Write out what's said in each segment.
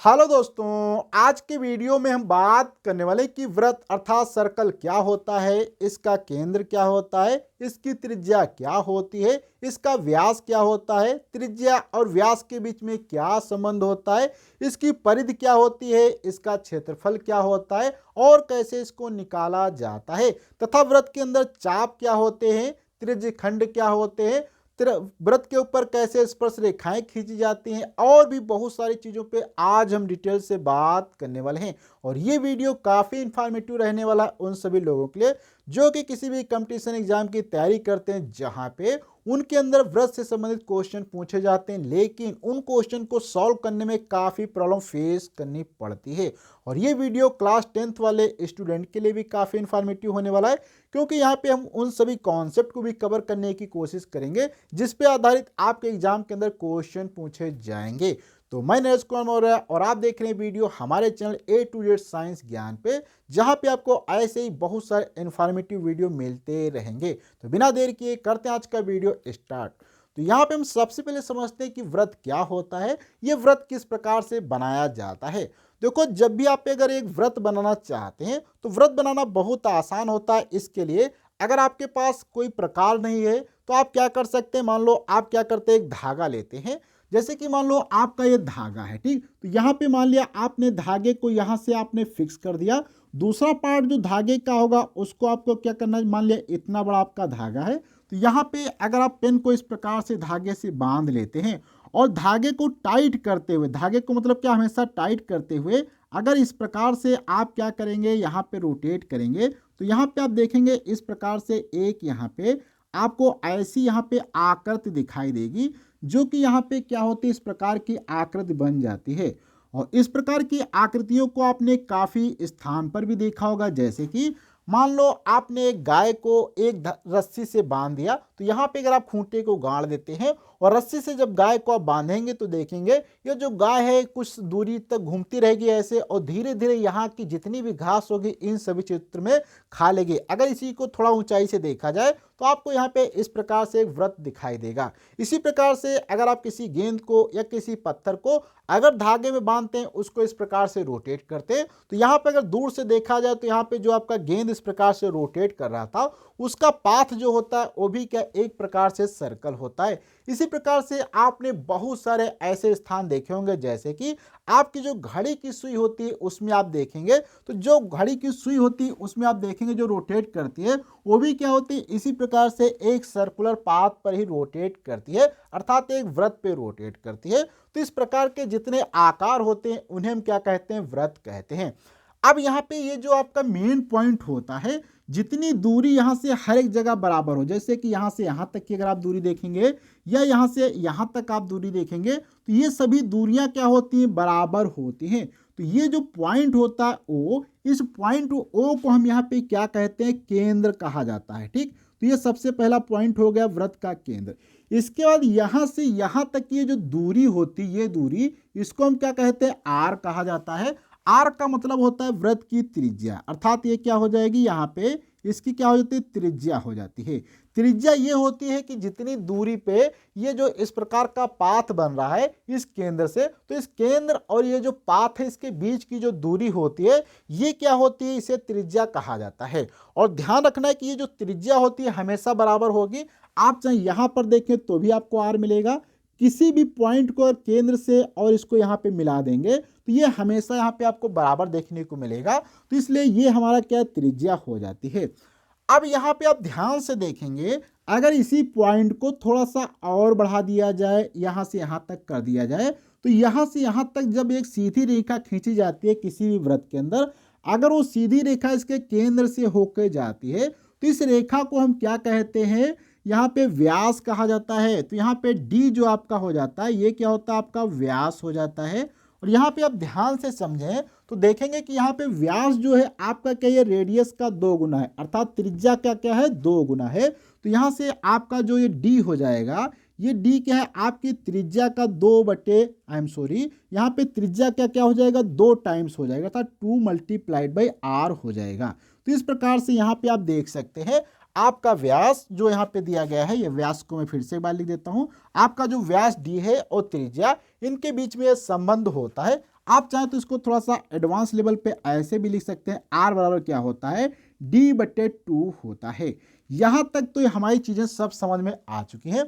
Hello दोस्तों, आज के वीडियो में हम बात करने वाले कि वृत्त अर्थात सर्कल क्या होता है, इसका केंद्र क्या होता है, इसकी त्रिज्या क्या होती है, इसका व्यास क्या होता है, त्रिज्या और व्यास के बीच में क्या संबंध होता है, इसकी परिधि क्या होती है, इसका क्षेत्रफल क्या होता है और कैसे इसको निकाला जाता है तथा वृत्त के अंदर चाप क्या होते हैं, त्रिज्यखंड क्या होते हैं, व्रत के ऊपर कैसे स्पर्श रेखाएं खींची जाती हैं और भी बहुत सारी चीज़ों पे आज हम डिटेल से बात करने वाले हैं। और ये वीडियो काफ़ी इंफॉर्मेटिव रहने वाला है उन सभी लोगों के लिए जो कि किसी भी कंपटीशन एग्जाम की तैयारी करते हैं जहां पे उनके अंदर व्रत से संबंधित क्वेश्चन पूछे जाते हैं, लेकिन उन क्वेश्चन को सॉल्व करने में काफ़ी प्रॉब्लम फेस करनी पड़ती है। और ये वीडियो क्लास 10th वाले स्टूडेंट के लिए भी काफ़ी इंफॉर्मेटिव होने वाला है, क्योंकि यहाँ पे हम उन सभी कॉन्सेप्ट को भी कवर करने की कोशिश करेंगे जिस पे आधारित आपके एग्जाम के अंदर क्वेश्चन पूछे जाएंगे। तो मैं नरेश कुमार मौर्य और आप देख रहे हैं वीडियो हमारे channel A to Z science ज्ञान पे, जहां पे आपको ऐसे ही बहुत सारे इंफॉर्मेटिव वीडियो मिलते रहेंगे। तो बिना देर किए करते हैं आज का वीडियो स्टार्ट। तो यहाँ पे हम सबसे पहले समझते हैं कि व्रत क्या होता है, ये व्रत किस प्रकार से बनाया जाता है। देखो, जब भी आप अगर एक व्रत बनाना चाहते हैं तो व्रत बनाना बहुत आसान होता है। इसके लिए अगर आपके पास कोई प्रकार नहीं है तो आप क्या कर सकते हैं, मान लो आप क्या करते हैं, एक धागा लेते हैं। जैसे कि मान लो आपका ये धागा है, ठीक, तो यहाँ पे मान लिया आपने धागे को यहाँ से आपने फिक्स कर दिया। दूसरा पार्ट जो धागे का होगा उसको आपको क्या करना है, मान लिया इतना बड़ा आपका धागा है, तो यहाँ पे अगर आप पेन को इस प्रकार से धागे से बांध लेते हैं और धागे को टाइट करते हुए, धागे को मतलब क्या, हमेशा टाइट करते हुए अगर इस प्रकार से आप क्या करेंगे, यहाँ पे रोटेट करेंगे, तो यहाँ पे आप देखेंगे इस प्रकार से एक यहाँ पे आपको ऐसी यहाँ पे आकृति दिखाई देगी, जो कि यहाँ पे क्या होती है, इस प्रकार की आकृति बन जाती है। और इस प्रकार की आकृतियों को आपने काफी स्थान पर भी देखा होगा। जैसे कि मान लो आपने एक गाय को एक रस्सी से बांध दिया, तो यहाँ पे अगर आप खूंटे को गाड़ देते हैं और रस्सी से जब गाय को आप बांधेंगे तो देखेंगे ये जो गाय है कुछ दूरी तक घूमती रहेगी ऐसे, और धीरे धीरे यहाँ की जितनी भी घास होगी इन सभी क्षेत्र में खा लेगी। अगर इसी को थोड़ा ऊंचाई से देखा जाए तो आपको यहाँ पे इस प्रकार से एक व्रत दिखाई देगा। इसी प्रकार से अगर आप किसी गेंद को या किसी पत्थर को अगर धागे में बांधते हैं, उसको इस प्रकार से रोटेट करते हैं, तो यहाँ पे अगर दूर से देखा जाए तो यहाँ पे जो आपका गेंद इस प्रकार से रोटेट कर रहा था उसका पाथ जो होता है वो भी क्या एक प्रकार से सर्कल होता है। इसी प्रकार से आपने बहुत सारे ऐसे स्थान देखे होंगे, जैसे कि आपकी जो घड़ी की सुई होती है उसमें आप देखेंगे, तो जो घड़ी की सुई होती है उसमें आप देखेंगे जो रोटेट करती है वो भी क्या होती है, इसी प्रकार से एक सर्कुलर पाथ पर ही रोटेट करती है, अर्थात एक वृत्त पे रोटेट करती है। तो इस प्रकार के जितने आकार होते हैं उन्हें हम क्या कहते हैं, व्रत कहते हैं। अब यहाँ पे ये जो आपका मेन पॉइंट होता है, जितनी दूरी यहाँ से हर एक जगह बराबर हो, जैसे कि यहाँ से यहाँ तक की अगर आप दूरी देखेंगे या यहाँ से यहाँ तक आप दूरी देखेंगे, तो ये सभी दूरियां क्या होती हैं, बराबर होती हैं। तो ये जो पॉइंट होता है ओ, इस पॉइंट ओ को हम यहाँ पे क्या कहते हैं, केंद्र कहा जाता है। ठीक, तो ये सबसे पहला पॉइंट हो गया व्रत का केंद्र। इसके बाद यहाँ से यहाँ तक की ये जो दूरी होती है, ये दूरी, इसको हम क्या कहते हैं, आर कहा जाता है। आर का मतलब होता है व्रत की त्रिज्या, अर्थात ये क्या हो जाएगी, यहाँ पे इसकी क्या हो जाती है, त्रिज्या हो जाती है। त्रिज्या ये होती है कि जितनी दूरी पे ये जो इस प्रकार का पाथ बन रहा है इस केंद्र से, तो इस केंद्र और ये जो पाथ है इसके बीच की जो दूरी होती है ये क्या होती है, इसे त्रिज्या कहा जाता है। और ध्यान रखना है कि ये जो त्रिज्या होती है हमेशा बराबर होगी। आप चाहे यहां पर देखें तो भी आपको आर मिलेगा, किसी भी पॉइंट को केंद्र से और इसको यहाँ पे मिला देंगे तो ये हमेशा यहाँ पे आपको बराबर देखने को मिलेगा। तो इसलिए ये हमारा क्या त्रिज्या हो जाती है। अब यहाँ पे आप ध्यान से देखेंगे, अगर इसी पॉइंट को थोड़ा सा और बढ़ा दिया जाए, यहाँ से यहाँ तक कर दिया जाए, तो यहाँ से यहाँ तक जब एक सीधी रेखा खींची जाती है किसी भी वृत्त के अंदर, अगर वो सीधी रेखा इसके केंद्र से होकर जाती है तो इस रेखा को हम क्या कहते हैं, यहाँ पे व्यास कहा जाता है। तो यहाँ पे डी जो आपका हो जाता है ये क्या होता है, आपका व्यास हो जाता है। और यहाँ पे आप ध्यान से समझें तो देखेंगे कि यहाँ पे व्यास जो है आपका क्या, ये रेडियस का 2 गुना है, अर्थात त्रिज्या का क्या है, 2 गुना है। तो यहाँ से आपका जो ये डी हो जाएगा, ये डी क्या है, आपकी त्रिज्या का 2 बटे यहाँ पे त्रिज्या क्या क्या हो जाएगा, 2 टाइम्स हो जाएगा, अर्थात 2 मल्टीप्लाइड बाई आर हो जाएगा। तो इस प्रकार से यहाँ पे आप देख सकते हैं आपका व्यास जो यहाँ पे दिया गया है, ये व्यास को मैं फिर से एक बार लिख देता हूँ, आपका जो व्यास डी है और त्रिज्या, इनके बीच में संबंध होता है। आप चाहें तो इसको थोड़ा सा एडवांस लेवल पे ऐसे भी लिख सकते हैं, आर बराबर क्या होता है, D/2 होता है। यहां तक तो ये हमारी चीजें सब समझ में आ चुकी हैं।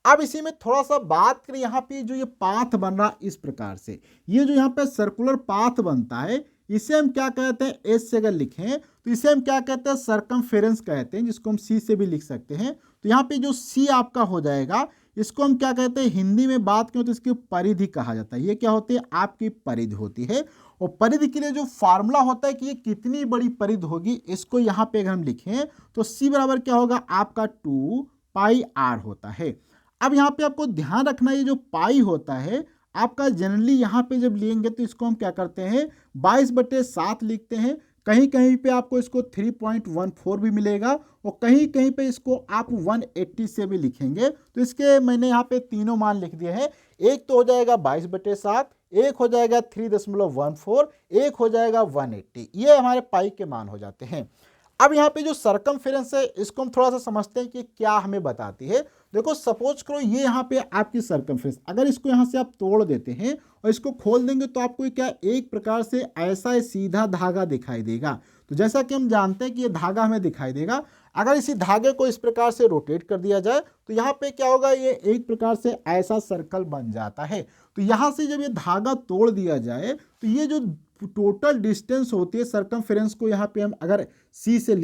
अब इसी में थोड़ा सा बात करें, यहाँ पे जो ये पाथ बन रहा इस प्रकार से, ये जो यहाँ पे सर्कुलर पाथ बनता है, इसे हम क्या कहते हैं, एस से अगर लिखें तो इसे हम क्या कहते हैं, सर्कमफेरेंस कहते हैं, जिसको हम सी से भी लिख सकते हैं। तो यहाँ पे जो सी आपका हो जाएगा, इसको हम क्या कहते हैं, हिंदी में बात करें तो इसकी परिधि कहा जाता है। ये क्या होती है, आपकी परिधि होती है। और परिधि के लिए जो फार्मूला होता है कि ये कितनी बड़ी परिधि होगी, इसको यहाँ पे अगर हम लिखें तो सी बराबर क्या होगा, आपका 2πr होता है। अब यहाँ पे आपको ध्यान रखना, ये जो पाई होता है आपका जनरली यहाँ पे जब लेंगे तो इसको हम क्या करते हैं, 22/7 लिखते हैं। कहीं कहीं पे आपको इसको 3.14 भी मिलेगा और कहीं कहीं पे इसको आप 180 से भी लिखेंगे। तो इसके मैंने यहाँ पे तीनों मान लिख दिए हैं। एक तो हो जाएगा 22/7, एक हो जाएगा 3.14, एक हो जाएगा 180। ये हमारे पाई के मान हो जाते हैं। अब यहाँ पे जो सरकमफेरेंस है, इसको हम थोड़ा सा समझते हैं कि क्या हमें बताती है। देखो सपोज करो ये यहाँ पे आपकी सरकमफेरेंस, अगर इसको यहाँ से आप तोड़ देते हैं और इसको खोल देंगे तो आपको क्या एक प्रकार से ऐसा सीधा धागा दिखाई देगा। तो जैसा कि हम जानते हैं कि ये धागा हमें दिखाई देगा, अगर इसी धागे को इस प्रकार से रोटेट कर दिया जाए तो यहाँ पे क्या होगा, ये एक प्रकार से ऐसा सर्कल बन जाता है। तो यहाँ से जब ये धागा तोड़ दिया जाए तो ये जो टोटल डिस्टेंस होती है सर्कमफेरेंस को, यहाँ पे हम अगर सी से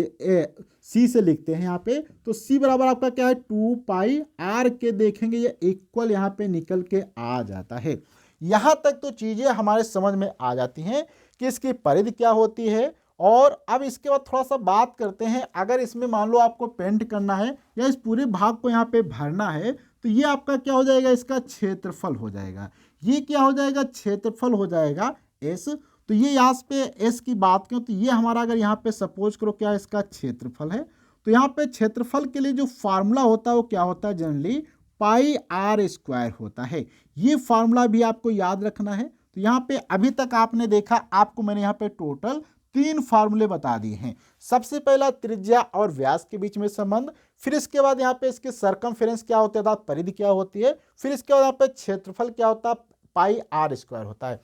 लिखते हैं यहाँ पे, तो सी बराबर आपका क्या है, 2πr के देखेंगे ये इक्वल यहाँ पे निकल के आ जाता है। यहाँ तक तो चीजें हमारे समझ में आ जाती हैं कि इसकी परिधि क्या होती है। और अब इसके बाद थोड़ा सा बात करते हैं, अगर इसमें मान लो आपको पेंट करना है या इस पूरे भाग को यहाँ पे भरना है तो ये आपका क्या हो जाएगा, इसका क्षेत्रफल हो जाएगा। ये क्या हो जाएगा, क्षेत्रफल हो जाएगा एस। तो ये यहाँ पे एस की बात करें तो ये हमारा अगर यहाँ पे सपोज करो क्या इसका क्षेत्रफल है, तो यहाँ पे क्षेत्रफल के लिए जो फार्मूला होता है वो क्या होता है, जनरली πr² होता है। ये फार्मूला भी आपको याद रखना है। तो यहाँ पे अभी तक आपने देखा, आपको मैंने यहाँ पे टोटल 3 फार्मूले बता दिए हैं। सबसे पहला त्रिज्या और व्यास के बीच में संबंध, फिर इसके बाद यहाँ पे इसके सर्कमफेरेंस क्या होता है, परिधि क्या होती है, फिर इसके बाद यहाँ पे क्षेत्रफल क्या होता है, πr² होता है।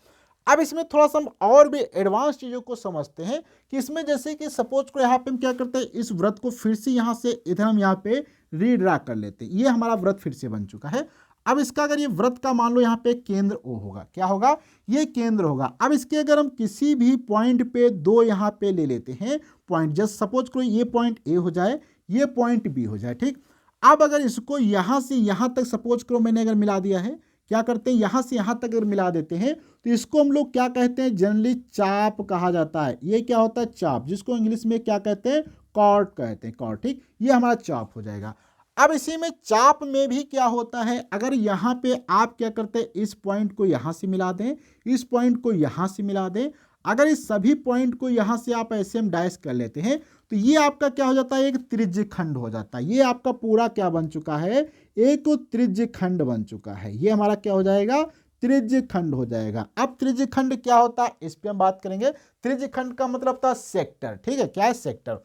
अब इसमें थोड़ा सा हम और भी एडवांस चीजों को समझते हैं कि इसमें जैसे कि सपोज को यहाँ पे हम क्या करते हैं, इस वृत्त को फिर से यहाँ से इधर हम यहाँ पे रीड्रा कर लेते हैं। ये हमारा वृत्त फिर से बन चुका है। अब इसका अगर ये वृत्त का मान लो यहाँ पे केंद्र O होगा, क्या होगा, ये केंद्र होगा। अब इसके अगर हम किसी भी पॉइंट पे 2 यहाँ पे ले लेते हैं पॉइंट, जस्ट सपोज करो ये पॉइंट A हो जाए, ये पॉइंट B हो जाए, ठीक। अब अगर इसको यहाँ से यहाँ तक सपोज करो मैंने अगर मिला दिया है, क्या करते हैं, यहाँ से यहाँ तक अगर मिला देते हैं तो इसको हम लोग क्या कहते हैं, जनरली चाप कहा जाता है। ये क्या होता है, चाप, जिसको इंग्लिश में क्या कहते हैं, कॉर्ड कहते हैं, कॉर्ड, ठीक। ये हमारा चाप हो जाएगा। अब इसी में चाप में भी क्या होता है, अगर यहाँ पे आप क्या करते हैं, इस पॉइंट को यहाँ से मिला दें, इस पॉइंट को यहाँ से मिला दें, अगर इस सभी पॉइंट को यहाँ से आप ऐसे हम डैश कर लेते हैं तो ये आपका क्या हो जाता है, एक त्रिज्य खंड हो जाता है। ये आपका पूरा क्या बन चुका है, एक त्रिज्य खंड बन चुका है। ये हमारा क्या हो जाएगा, त्रिज्य खंड हो जाएगा। अब त्रिज्य खंड क्या होता है, इस पे हम बात करेंगे। त्रिज्य खंड का मतलब था सेक्टर, ठीक है, क्या है, सेक्टर।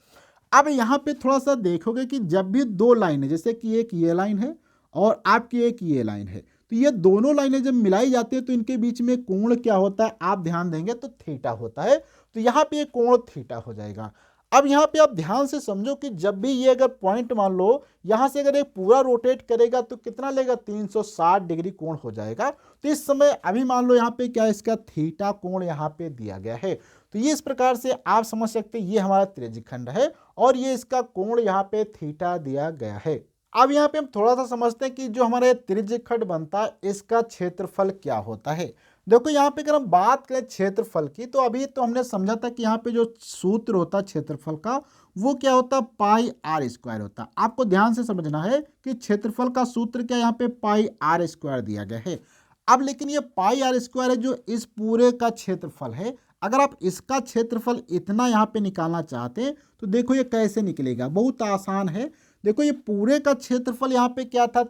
अब यहाँ पे थोड़ा सा देखोगे कि जब भी 2 लाइन है, जैसे कि एक ये लाइन है और आपकी एक ये लाइन है, तो ये दोनों लाइनें जब मिलाई जाती है तो इनके बीच में कोण क्या होता है, आप ध्यान देंगे तो थीटा होता है। तो यहाँ पे ये कोण थीटा हो जाएगा। अब यहाँ पे आप ध्यान से समझो कि जब भी ये अगर पॉइंट मान लो यहाँ से अगर एक पूरा रोटेट करेगा तो कितना लेगा, 360 डिग्री कोण हो जाएगा। तो इस समय अभी मान लो यहाँ पे क्या इसका थीटा कोण यहाँ पे दिया गया है। तो ये इस प्रकार से आप समझ सकते हैं, ये हमारा त्रिज्य खंड है और ये इसका कोण यहाँ पे थीटा दिया गया है। अब यहाँ पे हम थोड़ा सा समझते हैं कि जो हमारे त्रिज्य खंड बनता है इसका क्षेत्रफल क्या होता है। देखो यहाँ पे अगर हम बात करें क्षेत्रफल की, तो अभी तो हमने समझा था कि यहाँ पे जो सूत्र होता है क्षेत्रफल का वो क्या होता है, πr² होता है। आपको ध्यान से समझना है कि क्षेत्रफल का सूत्र क्या, यहाँ पे πr² दिया गया है। अब लेकिन ये πr² है जो इस पूरे का क्षेत्रफल है। अगर आप इसका क्षेत्रफल इतना यहाँ पे निकालना चाहते हैं तो देखो ये कैसे निकलेगा, बहुत आसान है। देखो ये पूरे का क्षेत्रफल यहाँ पे क्या था,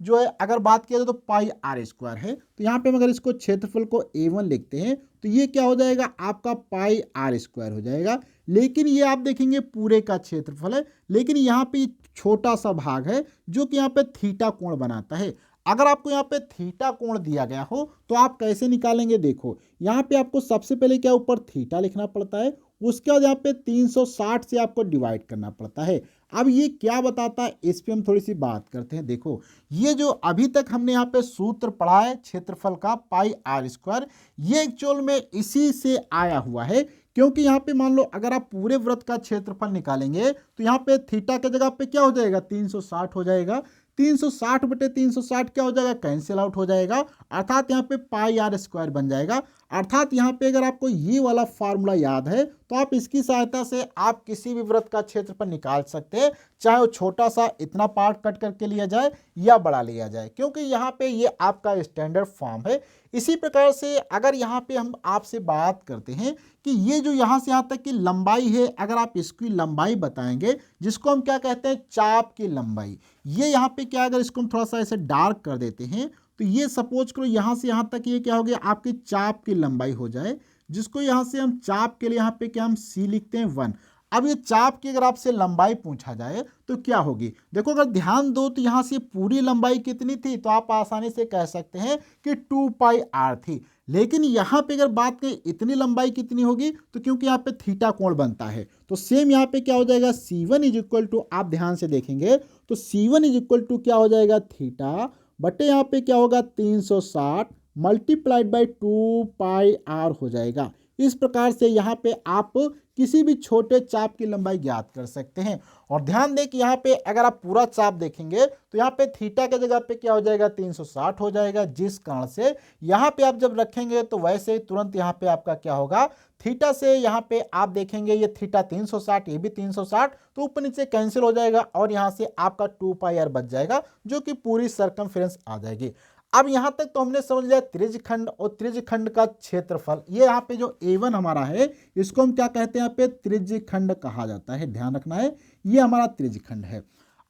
जो है अगर बात किया जाए तो πr² है। तो यहाँ पे हम अगर इसको क्षेत्रफल को A1 लिखते हैं तो ये क्या हो जाएगा, आपका πr² हो जाएगा। लेकिन ये आप देखेंगे पूरे का क्षेत्रफल है, लेकिन यहाँ पे छोटा सा भाग है जो कि यहाँ पे थीटा कोण बनाता है। अगर आपको यहाँ पे थीटा कोण दिया गया हो तो आप कैसे निकालेंगे, देखो यहाँ पे आपको सबसे पहले क्या ऊपर थीटा लिखना पड़ता है, उसके बाद यहाँ पे 360 से आपको डिवाइड करना पड़ता है। अब ये क्या बताता है इस पे हम थोड़ी सी बात करते हैं। देखो ये जो अभी तक हमने यहाँ पे सूत्र पढ़ा है क्षेत्रफल का पाई आर स्क्वायर, ये एक्चुअल में इसी से आया हुआ है, क्योंकि यहाँ पे मान लो अगर आप पूरे वृत्त का क्षेत्रफल निकालेंगे तो यहाँ पे थीटा के जगह पे क्या हो जाएगा 360 हो जाएगा। 360 बटे 360 क्या हो जाएगा, कैंसिल आउट हो जाएगा, अर्थात यहाँ पे पाई आर स्क्वायर बन जाएगा। अर्थात यहाँ पे अगर आपको ये वाला फार्मूला याद है तो आप इसकी सहायता से आप किसी भी वृत्त का क्षेत्रफल निकाल सकते हैं, चाहे वो छोटा सा इतना पार्ट कट करके लिया जाए या बड़ा लिया जाए, क्योंकि यहाँ पे ये आपका स्टैंडर्ड फॉर्म है। इसी प्रकार से अगर यहाँ पे हम आपसे बात करते हैं कि ये जो यहाँ से यहाँ तक की लंबाई है, अगर आप इसकी लंबाई बताएंगे जिसको हम क्या कहते हैं चाप की लंबाई, ये यहाँ पे क्या, अगर इसको हम थोड़ा सा ऐसे डार्क कर देते हैं तो ये सपोज करो यहाँ से यहाँ तक ये क्या हो गया आपकी चाप की लंबाई हो जाए, जिसको यहाँ से हम चाप के लिए यहाँ पे क्या हम सी लिखते हैं 1। अब ये चाप की अगर आपसे लंबाई पूछा जाए तो क्या होगी, देखो अगर ध्यान दो तो यहाँ से पूरी लंबाई कितनी थी, तो आप आसानी से कह सकते हैं कि 2 पाई आर थी। लेकिन यहाँ पे अगर बात करें इतनी लंबाई कितनी होगी, तो क्योंकि यहाँ पे थीटा कोण बनता है तो सेम यहाँ पे क्या हो जाएगा C1 इज इक्वल टू, आप ध्यान से देखेंगे तो C1 इज इक्वल टू क्या हो जाएगा थीटा बटे यहाँ पे क्या होगा 360 मल्टीप्लाइड बाई 2 पाई आर हो जाएगा। इस प्रकार से यहाँ पे आप किसी भी छोटे चाप की लंबाई ज्ञात कर सकते हैं। और ध्यान दें कि यहाँ पे अगर आप पूरा चाप देखेंगे तो यहाँ पे थीटा के जगह पे क्या हो जाएगा 360 हो जाएगा, जिस कारण से यहाँ पे आप जब रखेंगे तो वैसे ही तुरंत यहाँ पे आपका क्या होगा थीटा से यहाँ पे आप देखेंगे ये थीटा 360 ये भी 360, तो ऊपर नीचे कैंसिल हो जाएगा और यहाँ से आपका 2 पाई आर बच जाएगा, जो कि पूरी सरकमफ्रेंस आ जाएगी। अब यहाँ तक तो हमने समझ लिया त्रिज्यखंड और त्रिज्यखंड का क्षेत्रफल। ये यहाँ पे जो A1 हमारा है इसको हम क्या कहते हैं, यहाँ पे त्रिज्यखंड कहा जाता है, ध्यान रखना है ये हमारा त्रिज्यखंड है।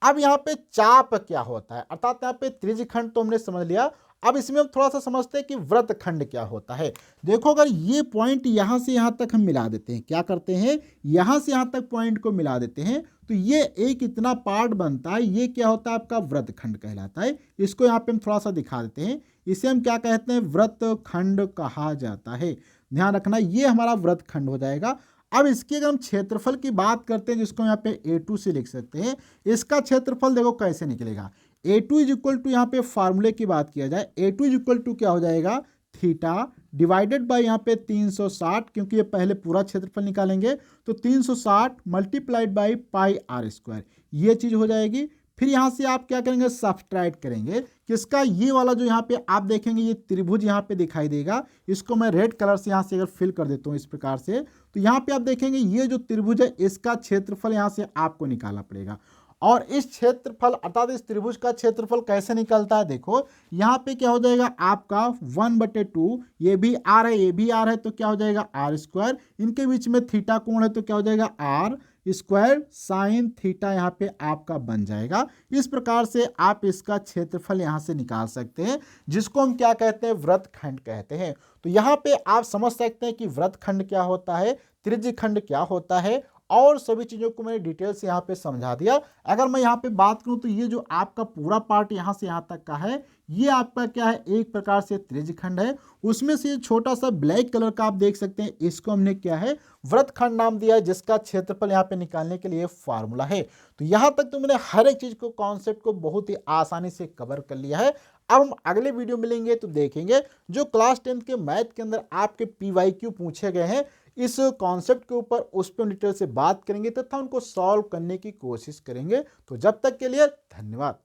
अब यहाँ पे चाप क्या होता है, अर्थात यहाँ पे त्रिज्यखंड तो हमने समझ लिया, अब इसमें हम थोड़ा सा समझते हैं कि वृत्तखंड क्या होता है। देखो अगर ये पॉइंट यहाँ से यहाँ तक हम मिला देते हैं, क्या करते हैं यहाँ से यहाँ तक पॉइंट को मिला देते हैं तो ये एक इतना पार्ट बनता है, ये क्या होता है आपका वृत्तखंड कहलाता है। इसको यहाँ पे हम थोड़ा सा दिखा देते हैं, इसे हम क्या कहते हैं वृत्तखंड कहा जाता है, ध्यान रखना ये हमारा वृत्तखंड हो जाएगा। अब इसके अगर हम क्षेत्रफल की बात करते हैं जिसको यहाँ पे A2 से लिख सकते हैं, इसका क्षेत्रफल देखो कैसे निकलेगा। A2 इज इक्वल टू यहाँ पे फार्मूले की बात किया जाए, A2 इज इक्वल टू क्या हो जाएगा थीटा डिवाइडेड बाय यहाँ पे 360, क्योंकि ये पहले पूरा क्षेत्रफल निकालेंगे तो 360 multiplied by pi r square, ये चीज हो जाएगी। फिर यहाँ से आप क्या करेंगे सब्ट्रैक्ट करेंगे किसका, ये वाला जो यहाँ पे आप देखेंगे ये त्रिभुज यहाँ पे दिखाई देगा, इसको मैं रेड कलर से यहाँ से अगर फिल कर देता हूँ इस प्रकार से, तो यहाँ पे आप देखेंगे ये जो त्रिभुज है इसका क्षेत्रफल यहाँ से आपको निकालना पड़ेगा। और इस क्षेत्रफल अर्थात इस त्रिभुज का क्षेत्रफल कैसे निकलता है, देखो यहाँ पे क्या हो जाएगा आपका 1/2, ये भी आर है ये भी आर है तो क्या हो जाएगा आर स्क्वायर, इनके बीच में थीटा कोण है तो क्या हो जाएगा आर स्क्वायर साइन थीटा यहाँ पे आपका बन जाएगा। इस प्रकार से आप इसका क्षेत्रफल यहाँ से निकाल सकते हैं, जिसको हम क्या कहते हैं वृत्तखंड कहते हैं। तो यहाँ पे आप समझ सकते हैं कि वृत्तखंड क्या होता है, त्रिज्यखंड क्या होता है, और सभी चीज़ों को मैंने डिटेल से यहाँ पे समझा दिया। अगर मैं यहाँ पे बात करूँ तो ये जो आपका पूरा पार्ट यहाँ से यहाँ तक का है ये आपका क्या है एक प्रकार से त्रिज्यखंड है। उसमें से छोटा सा ब्लैक कलर का आप देख सकते हैं, इसको हमने क्या है वृत्तखंड नाम दिया है, जिसका क्षेत्रफल यहाँ पे निकालने के लिए फार्मूला है। तो यहाँ तक तो मैंने हर एक चीज को कॉन्सेप्ट को बहुत ही आसानी से कवर कर लिया है। अब हम अगले वीडियो मिलेंगे तो देखेंगे जो क्लास 10th के मैथ के अंदर आपके PYQ पूछे गए हैं इस कॉन्सेप्ट के ऊपर, उस पर डिटेल से बात करेंगे तथा उनको सॉल्व करने की कोशिश करेंगे। तो जब तक के लिए धन्यवाद।